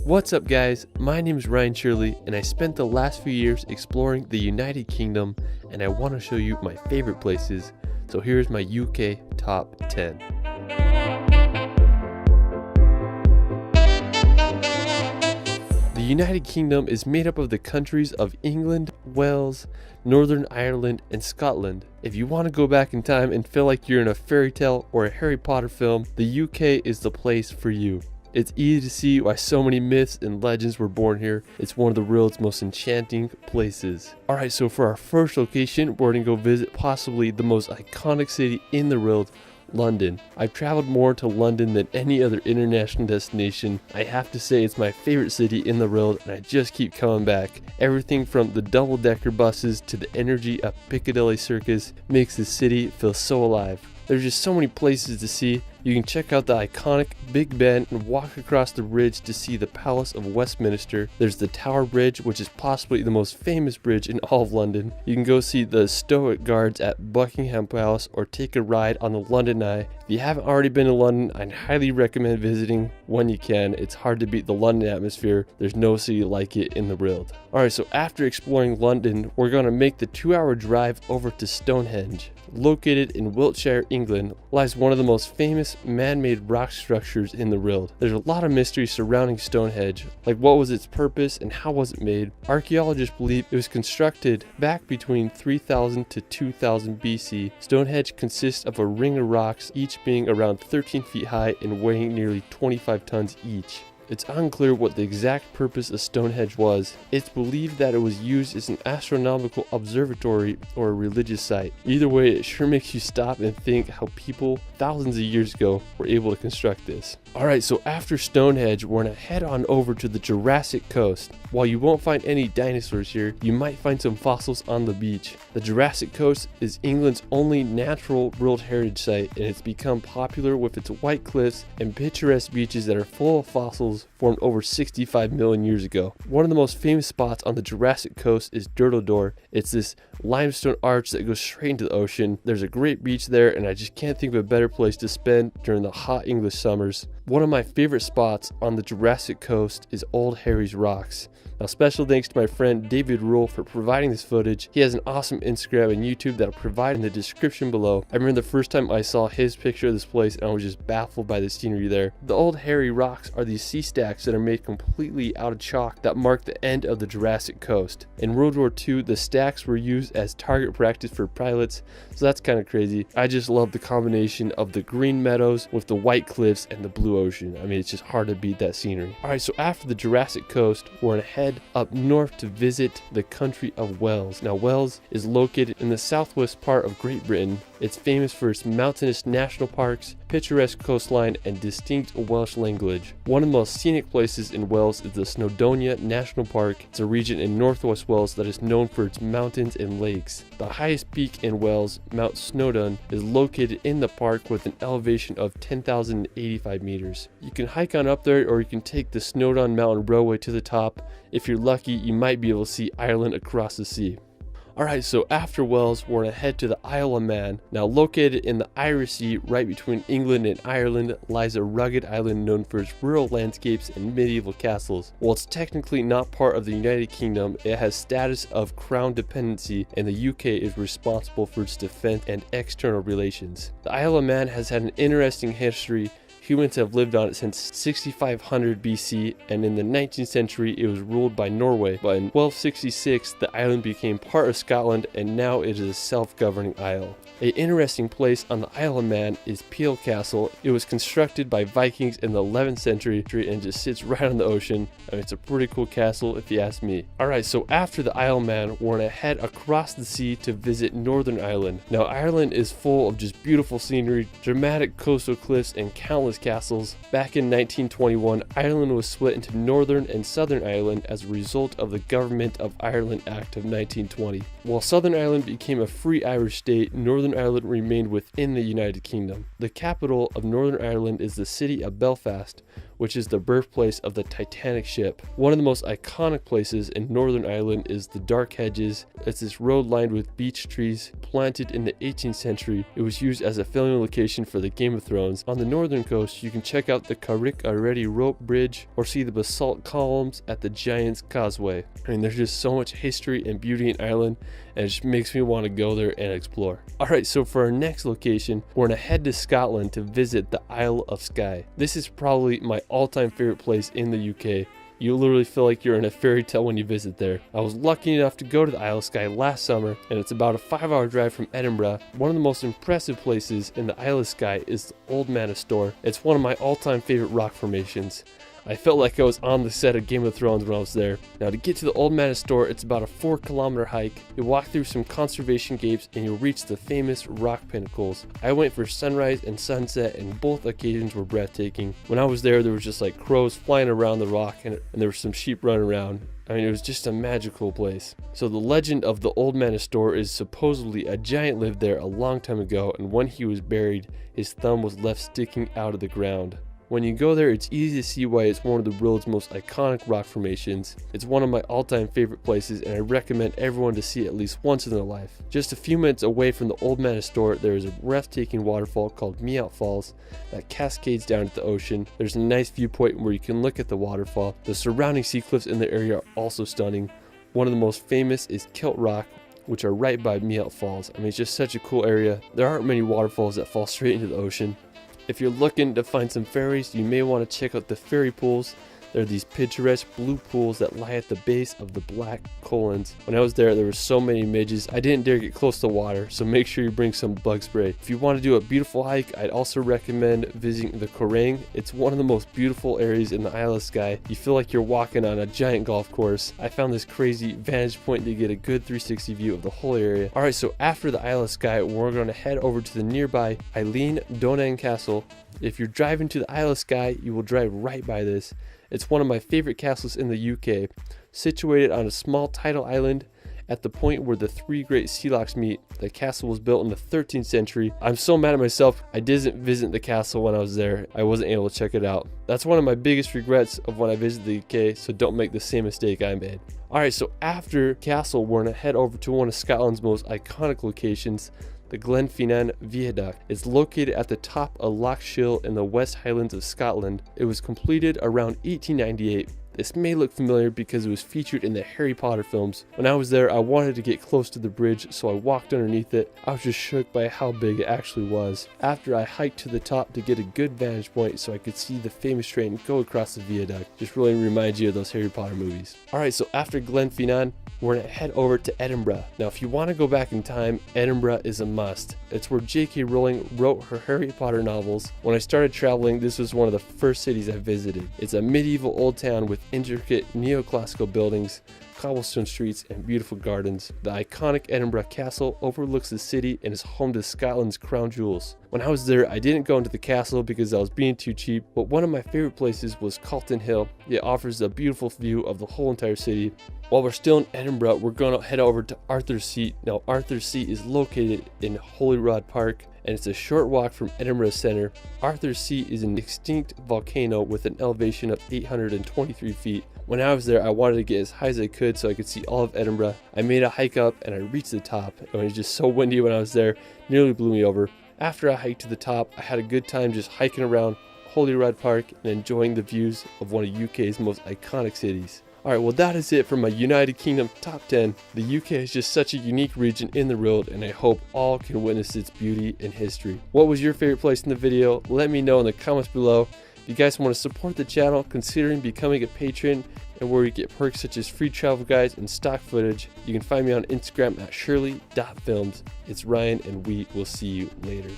What's up guys, my name is Ryan Shirley and I spent the last few years exploring the United Kingdom and I want to show you my favorite places. So here's my UK top 10. The United Kingdom is made up of the countries of England, Wales, Northern Ireland, and Scotland. If you want to go back in time and feel like you're in a fairy tale or a Harry Potter film, the UK is the place for you. It's easy to see why so many myths and legends were born here. It's one of the world's most enchanting places. Alright, so for our first location, we're going to go visit possibly the most iconic city in the world, London. I've traveled more to London than any other international destination. I have to say it's my favorite city in the world and I just keep coming back. Everything from the double-decker buses to the energy of Piccadilly Circus makes the city feel so alive. There's just so many places to see. You can check out the iconic Big Ben and walk across the bridge to see the Palace of Westminster. There's the Tower Bridge, which is possibly the most famous bridge in all of London. You can go see the Stoic Guards at Buckingham Palace or take a ride on the London Eye. If you haven't already been to London, I'd highly recommend visiting when you can. It's hard to beat the London atmosphere. There's no city like it in the world. Alright, so after exploring London, we're going to make the 2-hour drive over to Stonehenge. Located in Wiltshire, England, lies one of the most famous man-made rock structures in the world. There's a lot of mystery surrounding Stonehenge, like what was its purpose and how was it made. Archaeologists believe it was constructed back between 3000 to 2000 BC. Stonehenge consists of a ring of rocks, each being around 13 feet high and weighing nearly 25 tons each. It's unclear what the exact purpose of Stonehenge was. It's believed that it was used as an astronomical observatory or a religious site. Either way, it sure makes you stop and think how people thousands of years ago were able to construct this. Alright, so after Stonehenge, we're going to head on over to the Jurassic Coast. While you won't find any dinosaurs here, you might find some fossils on the beach. The Jurassic Coast is England's only natural World Heritage Site, and it's become popular with its white cliffs and picturesque beaches that are full of fossils formed over 65 million years ago. One of the most famous spots on the Jurassic Coast is Durdle Door. It's this limestone arch that goes straight into the ocean. There's a great beach there, and I just can't think of a better place to spend during the hot English summers. One of my favorite spots on the Jurassic Coast is Old Harry's Rocks. Now, special thanks to my friend David Rule for providing this footage. He has an awesome Instagram and YouTube that I'll provide in the description below. I remember the first time I saw his picture of this place and I was just baffled by the scenery there. The Old Harry Rocks are these sea stacks that are made completely out of chalk that mark the end of the Jurassic Coast. In World War II, the stacks were used as target practice for pilots, so that's kind of crazy. I just love the combination of the green meadows with the white cliffs and the blue ocean. I mean, it's just hard to beat that scenery. Alright, so after the Jurassic Coast, we're going to head up north to visit the country of Wales. Now, Wales is located in the southwest part of Great Britain. It's famous for its mountainous national parks, picturesque coastline, and distinct Welsh language. One of the most scenic places in Wales is the Snowdonia National Park. It's a region in northwest Wales that is known for its mountains and lakes. The highest peak in Wales, Mount Snowdon, is located in the park with an elevation of 10,085 meters. You can hike on up there or you can take the Snowdon Mountain Railway to the top. If you're lucky, you might be able to see Ireland across the sea. Alright, so after Wales, we're going to head to the Isle of Man. Now, located in the Irish Sea, right between England and Ireland, lies a rugged island known for its rural landscapes and medieval castles. While it's technically not part of the United Kingdom, it has status of crown dependency, and the UK is responsible for its defense and external relations. The Isle of Man has had an interesting history. Humans have lived on it since 6500 BC, and in the 19th century it was ruled by Norway, but in 1266 the island became part of Scotland and now it is a self-governing isle. An interesting place on the Isle of Man is Peel Castle. It was constructed by Vikings in the 11th century and just sits right on the ocean. I mean, it's a pretty cool castle if you ask me. Alright, so after the Isle of Man, we're going to head across the sea to visit Northern Ireland. Now, Ireland is full of just beautiful scenery, dramatic coastal cliffs, and countless castles. Back in 1921, Ireland was split into Northern and Southern Ireland as a result of the Government of Ireland Act of 1920. While Southern Ireland became a free Irish state, Northern Ireland remained within the United Kingdom. The capital of Northern Ireland is the city of Belfast, which is the birthplace of the Titanic ship. One of the most iconic places in Northern Ireland is the Dark Hedges. It's this road lined with beech trees planted in the 18th century. It was used as a filming location for the Game of Thrones. On the northern coast, you can check out the Carrick Already rope bridge or see the basalt columns at the Giant's Causeway. I mean, there's just so much history and beauty in Ireland, and it just makes me want to go there and explore. Alright, so for our next location, we're gonna head to Scotland to visit the Isle of Skye. This is probably my all-time favorite place in the UK. You literally feel like you're in a fairy tale when you visit there. I was lucky enough to go to the Isle of Skye last summer, and it's about a 5-hour drive from Edinburgh. One of the most impressive places in the Isle of Skye is the Old Manastor. It's one of my all-time favorite rock formations. I felt like I was on the set of Game of Thrones when I was there. Now, to get to the Old Manastor, it's about a 4-kilometer hike. You walk through some conservation gates and you'll reach the famous rock pinnacles. I went for sunrise and sunset, and both occasions were breathtaking. When I was there was just like crows flying around the rock, and there were some sheep running around. I mean, it was just a magical place. So the legend of the Old Manastor is supposedly a giant lived there a long time ago, and when he was buried, his thumb was left sticking out of the ground. When you go there, it's easy to see why it's one of the world's most iconic rock formations. It's one of my all-time favorite places, and I recommend everyone to see it at least once in their life. Just a few minutes away from the Old Manastor, there is a breathtaking waterfall called Meout Falls that cascades down to the ocean. There's a nice viewpoint where you can look at the waterfall. The surrounding sea cliffs in the area are also stunning. One of the most famous is Kilt Rock, which are right by Meout Falls. I mean, it's just such a cool area. There aren't many waterfalls that fall straight into the ocean. If you're looking to find some fairies, you may want to check out the fairy pools. There are these picturesque blue pools that lie at the base of the Black Collins. When I was there were so many midges, I didn't dare get close to water, so make sure you bring some bug spray. If you want to do a beautiful hike, I'd also recommend visiting the Corang. It's one of the most beautiful areas in the Isle of Skye. You feel like you're walking on a giant golf course. I found this crazy vantage point to get a good 360 view of the whole area. Alright, so after the Isle of Skye, we're going to head over to the nearby Eilean Donan Castle. If you're driving to the Isle of Skye, you will drive right by this. It's one of my favorite castles in the UK, situated on a small tidal island at the point where the 3 great sea locks meet. The castle was built in the 13th century. I'm so mad at myself I didn't visit the castle when I was there. I wasn't able to check it out. That's one of my biggest regrets of when I visited the UK, so don't make the same mistake I made. Alright, so after castle, we're going to head over to one of Scotland's most iconic locations, the Glenfinnan Viaduct. It's located at the top of Loch Shiel in the West Highlands of Scotland. It was completed around 1898. This may look familiar because it was featured in the Harry Potter films. When I was there, I wanted to get close to the bridge, so I walked underneath it. I was just shook by how big it actually was. After I hiked to the top to get a good vantage point so I could see the famous train go across the viaduct. Just really reminds you of those Harry Potter movies. Alright, so after Glenfinnan, we're going to head over to Edinburgh. Now, if you want to go back in time, Edinburgh is a must. It's where J.K. Rowling wrote her Harry Potter novels. When I started traveling, this was one of the first cities I visited. It's a medieval old town with intricate neoclassical buildings, cobblestone streets, and beautiful gardens. The iconic Edinburgh Castle overlooks the city and is home to Scotland's crown jewels. When I was there, I didn't go into the castle because I was being too cheap, but one of my favorite places was Calton Hill. It offers a beautiful view of the whole entire city. While we're still in Edinburgh, we're going to head over to Arthur's Seat. Now, Arthur's Seat is located in Holyrood Park, and it's a short walk from Edinburgh Centre. Arthur's Seat is an extinct volcano with an elevation of 823 feet. When I was there, I wanted to get as high as I could so I could see all of Edinburgh. I made a hike up and I reached the top. It was just so windy when I was there, nearly blew me over. After I hiked to the top, I had a good time just hiking around Holyrood Park and enjoying the views of one of UK's most iconic cities. Alright, well that is it for my United Kingdom top 10. The UK is just such a unique region in the world, and I hope all can witness its beauty and history. What was your favorite place in the video? Let me know in the comments below. If you guys want to support the channel, considering becoming a patron, and where you get perks such as free travel guides and stock footage, you can find me on Instagram at shirley.films. It's Ryan, and we will see you later.